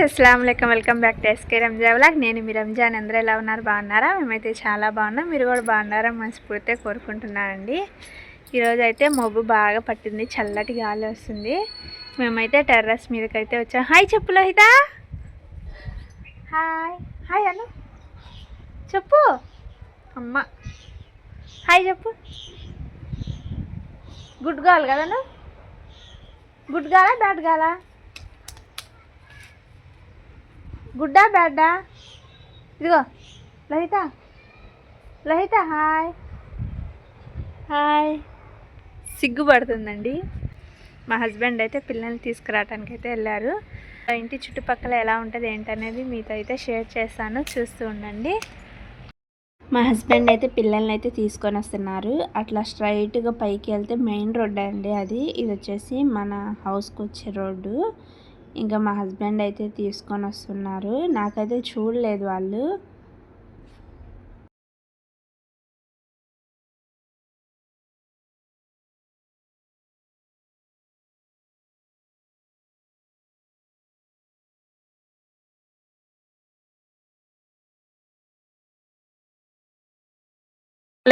అస్సలాము అలైకుం welcome back to SK Ramza vlog. నేను మీ రంజాన్. అందరూ ఎలా ఉన్నారు? బాగున్నారా? మేమైతే చాలా బాగున్నాం. మీరు కూడా బాగున్నారా మనస్ఫూర్తిగా కోరుకుంటున్నానండి. ఈరోజు అయితే మబ్బు బాగా పట్టింది, చల్లటి గాలి వస్తుంది. మేమైతే టెర్రస్ మీదకైతే వచ్చాం. హాయ్ చెప్పు లోహిత. హాయ్ హాయ్ అను చెప్పు. అమ్మ హాయ్ చెప్పు. గుడ్ గర్ల్ కదా నువ్వు? గుడ్ గాలా బ్యాడ్ గాలా? గుడ్డా బ్యాడ్డా? ఇదిగో లహిత, లహిత హాయ్ హాయ్. సిగ్గుపడుతుందండి. మా హస్బెండ్ అయితే పిల్లల్ని తీసుకురావడానికి అయితే వెళ్ళారు. ఇంటి చుట్టుపక్కల ఎలా ఉంటుంది ఏంటనేది మీతో అయితే షేర్ చేస్తాను, చూస్తూ ఉండండి. మా హస్బెండ్ అయితే పిల్లల్ని అయితే తీసుకొని వస్తున్నారు. అట్లా స్ట్రైట్గా పైకి వెళ్తే మెయిన్ రోడ్డు అండి అది. ఇది వచ్చేసి మన హౌస్కి వచ్చే రోడ్డు. ఇంకా మా హస్బెండ్ అయితే తీసుకొని వస్తున్నారు. నాకైతే చూడలేదు వాళ్ళు.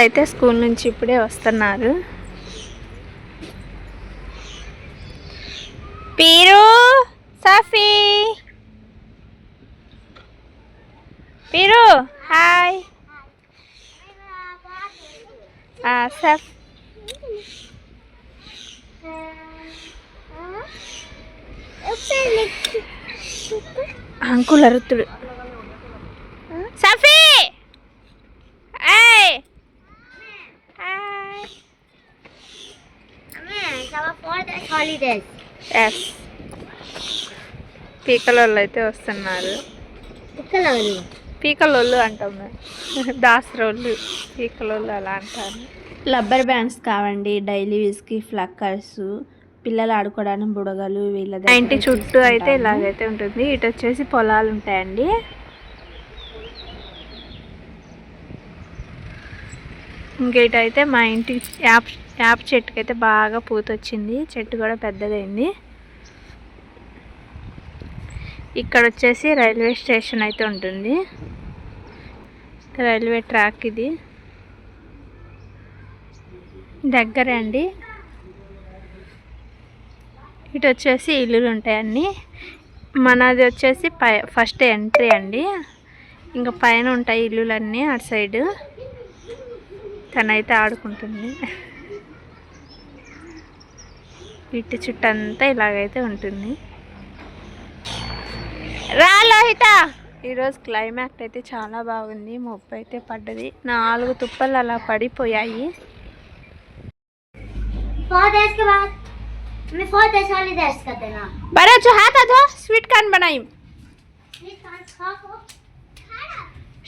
అయితే స్కూల్ నుంచి ఇప్పుడే వస్తున్నారు. పీరు సాఫీ పీరు హాయ్. సఫ్ అంకుల్ అరుతుడు. సఫీ పీకలోళ్ళు అయితే వస్తున్నారు. పీకలోళ్ళు అంటాం మేము, దాసరోళ్ళు పీకలోళ్ళు అలా అంటారు. రబ్బర్ బ్యాండ్స్ కావండి, డైలీ యూస్కి ఫ్లక్కర్స్, పిల్లలు ఆడుకోవడానికి బుడగలు. వీళ్ళ ఇంటి చుట్టూ అయితే ఇలాగైతే ఉంటుంది. ఇటు వచ్చేసి పొలాలు ఉంటాయండి. ఇంకేటైతే మా ఇంటి యాప్ చెట్టుకి అయితే బాగా పూత వచ్చింది. చెట్టు కూడా పెద్దదైంది. ఇక్కడ వచ్చేసి రైల్వే స్టేషన్ అయితే ఉంటుంది. రైల్వే ట్రాక్ ఇది దగ్గరే అండి. ఇటు వచ్చేసి ఇల్లులు ఉంటాయండి. మనది వచ్చేసి ఫస్ట్ ఎంట్రీ అండి. ఇంకా పైన ఉంటాయి ఇల్లులన్నీ అటు సైడు. తనైతే ఆడుకుంటుంది. ఇటు చుట్టంతా ఇలాగైతే ఉంటుంది. రా లోహిత. ఈరోజు క్లైమాక్స్ అయితే చాలా బాగుంది. మబ్బు అయితే పడ్డది. 4 తుప్పలు అలా పడిపోయాయి. స్వీట్ కార్న్ బనాయి.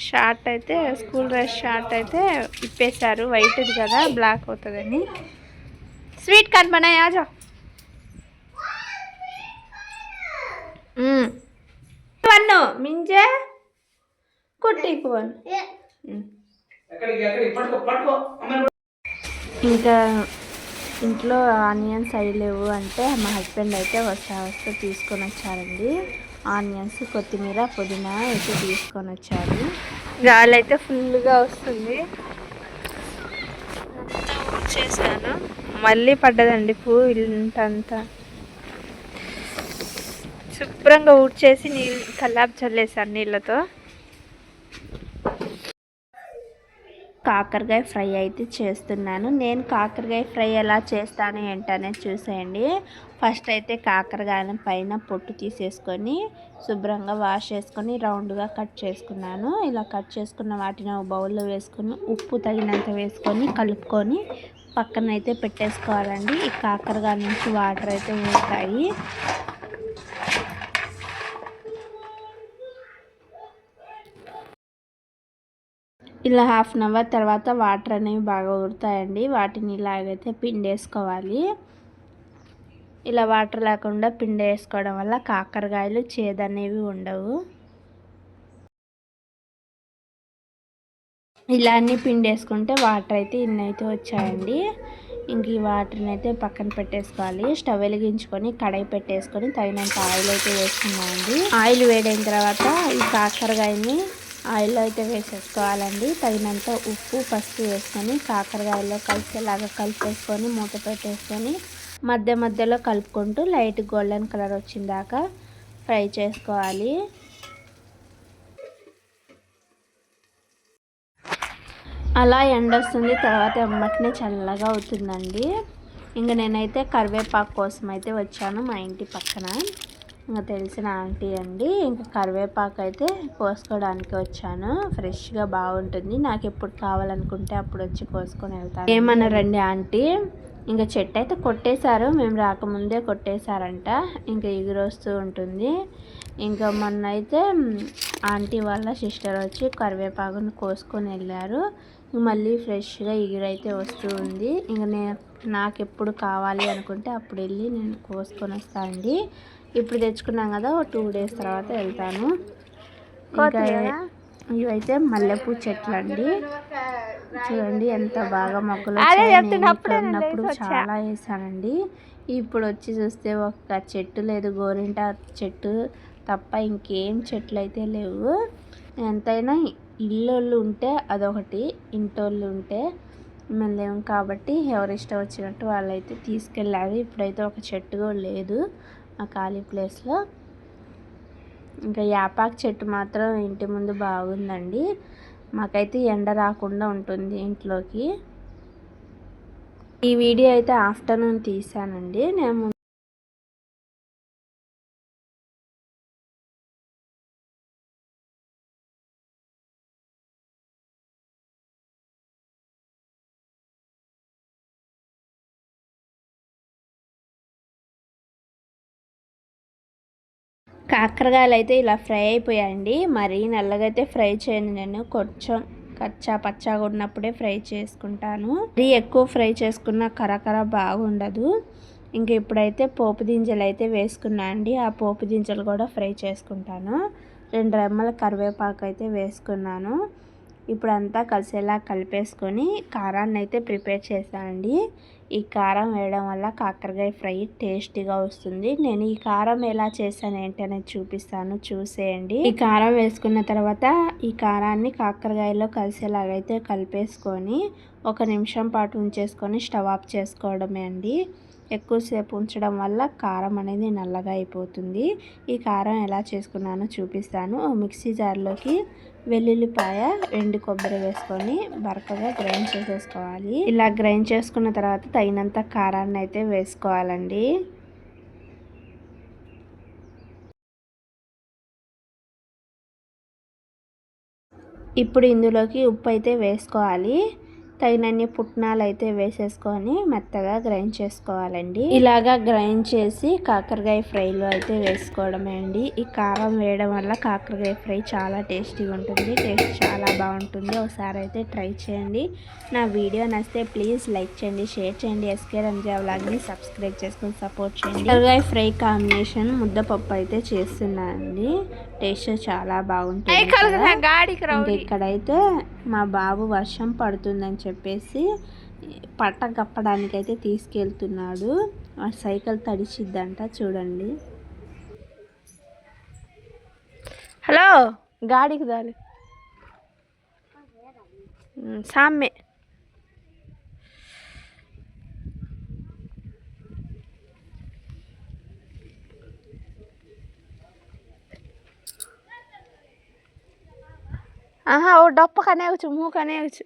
షార్ట్ అయితే స్కూల్ డ్రెస్ షార్ట్ అయితే ఇప్పేశారు. వైట్ది కదా బ్లాక్ అవుతుందని. స్వీట్ కార్న్ బనాయి ఆజా. వన్ను మింజే కుట్టికు వన్. ఇంకా ఇంట్లో ఆనియన్స్ అవి లేవు అంటే మా హస్బెండ్ అయితే వస్తా తీసుకొని వచ్చారండి. ఆనియన్స్, కొత్తిమీర, పుదీనా అయితే తీసుకొని వచ్చారు. గాలి అయితే ఫుల్గా వస్తుంది. అంతా ఊడ్చేసాను. మళ్ళీ పడ్డదండి ఇంతంతా. శుభ్రంగా ఊడ్చేసి నీళ్ళు కల్లాపు చల్లేసాను నీళ్ళతో. కాకరకాయ ఫ్రై అయితే చేస్తున్నాను. నేను కాకరకాయ ఫ్రై ఎలా చేస్తాను ఏంటనేది చూసేయండి. ఫస్ట్ అయితే కాకరకాయల పైన పొట్టు తీసేసుకొని శుభ్రంగా వాష్ చేసుకొని రౌండ్గా కట్ చేసుకున్నాను. ఇలా కట్ చేసుకున్న వాటిని ఒక బౌల్లో వేసుకొని ఉప్పు తగినంత వేసుకొని కలుపుకొని పక్కన అయితే పెట్టేసుకోవాలండి. ఈ కాకరకాయ నుంచి వాటర్ అయితే ఊరుతాయి. ఇలా హాఫ్ అన్ అవర్ తర్వాత వాటర్ అనేవి బాగా ఊరుతాయండి. వాటిని ఇలాగైతే పిండేసుకోవాలి. ఇలా వాటర్ లేకుండా పిండేసుకోవడం వల్ల కాకరకాయలు చేదనేవి ఉండవు. ఇలా అన్నీ పిండేసుకుంటే వాటర్ అయితే ఇన్నైతే వచ్చాయండి. ఇంక ఈ వాటర్ని అయితే పక్కన పెట్టేసుకోవాలి. స్టవ్ వెలిగించుకొని కడాయి పెట్టేసుకొని తగినంత ఆయిల్ అయితే వేసుకున్నామండి. ఆయిల్ వేడైన తర్వాత ఈ కాకరకాయని ఆయిల్లో అయితే వేసేసుకోవాలండి. తగినంత ఉప్పు పసుపు వేసుకొని కాకరకాయలో కలిసేలాగా కలిపేసుకొని మూత పెట్టేసుకొని మధ్య మధ్యలో కలుపుకుంటూ లైట్ గోల్డెన్ కలర్ వచ్చిందాకా ఫ్రై చేసుకోవాలి. అలా ఎండొస్తుంది, తర్వాత ఎమ్మటనే చల్లగా అవుతుందండి. ఇంక నేనైతే కరివేపాకు కోసం అయితే వచ్చాను. మా ఇంటి పక్కన ఇంకా తెలిసిన ఆంటీ అండి. ఇంకా కరివేపాకు అయితే కోసుకోవడానికి వచ్చాను. ఫ్రెష్గా బాగుంటుంది. నాకు ఎప్పుడు కావాలనుకుంటే అప్పుడు వచ్చి కోసుకొని వెళ్తాను. ఏమన్నారండి ఆంటీ, ఇంకా చెట్టు అయితే కొట్టేశారు, మేము రాకముందే కొట్టేశారంట. ఇంకా ఎగురొస్తూ ఉంటుంది. ఇంకా మొన్న అయితే ఆంటీ వాళ్ళ సిస్టర్ వచ్చి కరివేపాకును కోసుకొని వెళ్ళారు. మళ్ళీ ఫ్రెష్గా ఎగురైతే వస్తూ ఉంది. ఇంక నాకు ఎప్పుడు కావాలి అనుకుంటే అప్పుడు వెళ్ళి నేను కోసుకొని వస్తానండి. ఇప్పుడు తెచ్చుకున్నాం కదా, 2 days తర్వాత వెళ్తాను. ఇంకా ఇవైతే మల్లెపూ చెట్లు అండి. చూడండి ఎంత బాగా మొక్కలు ఉన్నప్పుడు చాలా వేసానండి. ఇప్పుడు వచ్చి చూస్తే ఒక్క చెట్టు లేదు. గోరింటా చెట్టు తప్ప ఇంకేం చెట్లు అయితే లేవు. ఎంతైనా ఇల్లు ఉంటే అదొకటి, ఇంటోళ్ళు ఉంటే మేము లేవు కాబట్టి ఎవరిష్టం వచ్చినట్టు వాళ్ళైతే తీసుకెళ్ళారు. ఇప్పుడైతే ఒక చెట్టు కూడా లేదు ఆ ఖాళీ ప్లేస్లో. ఇంకా యాపాకు చెట్టు మాత్రం ఇంటి ముందు బాగుందండి. మాకైతే ఎండ రాకుండా ఉంటుంది ఇంట్లోకి. ఈ వీడియో అయితే ఆఫ్టర్నూన్ తీసానండి. నేను కాకరకాయలు అయితే ఇలా ఫ్రై అయిపోయాయండి. మరీ నల్లగా అయితే ఫ్రై చేయను నేను, కొంచెం కచ్చా పచ్చాగా ఉన్నప్పుడే ఫ్రై చేసుకుంటాను. మరీ ఎక్కువ ఫ్రై చేసుకున్న కరకర బాగుండదు. ఇంక ఇప్పుడైతే పోపు దింజలు అయితే వేసుకున్నా అండి. ఆ పోపు దింజలు కూడా ఫ్రై చేసుకుంటాను. 2 రెమ్మల కరివేపాకు అయితే వేసుకున్నాను. ఇప్పుడు అంతా కలిసేలా కలిపేసుకొని కారాన్ని అయితే ప్రిపేర్ చేశానండి. ఈ కారం వేయడం వల్ల కాకరకాయ ఫ్రై టేస్టీగా వస్తుంది. నేను ఈ కారం ఎలా చేశాను ఏంటి అనేది చూపిస్తాను, చూసేయండి. ఈ కారం వేసుకున్న తర్వాత ఈ కారాన్ని కాకరకాయలో కలిసేలాగైతే కలిపేసుకొని 1 నిమిషం పాటు ఉంచేసుకొని స్టవ్ ఆఫ్ చేసుకోవడమే అండి. ఎక్కువసేపు ఉంచడం వల్ల కారం అనేది నల్లగా అయిపోతుంది. ఈ కారం ఎలా చేసుకున్నానో చూపిస్తాను. మిక్సీ జార్లోకి వెల్లుల్లిపాయ, ఎండు కొబ్బరి వేసుకొని బరకగా గ్రైండ్ చేసేసుకోవాలి. ఇలా గ్రైండ్ చేసుకున్న తర్వాత తగినంత కారాన్ని అయితే వేసుకోవాలండి. ఇప్పుడు ఇందులోకి ఉప్పు అయితే వేసుకోవాలి. తగినన్ని పుట్నాలు అయితే వేసేసుకొని మెత్తగా గ్రైండ్ చేసుకోవాలండి. ఇలాగా గ్రైండ్ చేసి కాకరకాయ ఫ్రైలో అయితే వేసుకోవడమే అండి. ఈ కారం వేయడం వల్ల కాకరకాయ ఫ్రై చాలా టేస్టీగా ఉంటుంది. టేస్ట్ చాలా బాగుంటుంది. ఒకసారి అయితే ట్రై చేయండి. నా వీడియో నచ్చితే ప్లీజ్ లైక్ చేయండి, షేర్ చేయండి. ఎస్కే రంజా వ్లాగ్ని సబ్స్క్రైబ్ చేసుకొని సపోర్ట్ చేయండి. కాకరకాయ ఫ్రై కాంబినేషన్ ముద్దపప్పు అయితే చేస్తున్నానండి. టేస్ట్ చాలా బాగుంటుంది. ఇక్కడైతే మా బాబు వర్షం పడుతుందని చెప్పేసి పట్ట కప్పడానికి అయితే తీసుకెళ్తున్నాడు. ఆ సైకిల్ తడిచిద్దంట చూడండి. హలో గాడికి దాలి సామ్మే आहा वो डप्पा खाने आउँछु, म खाने आउँछु।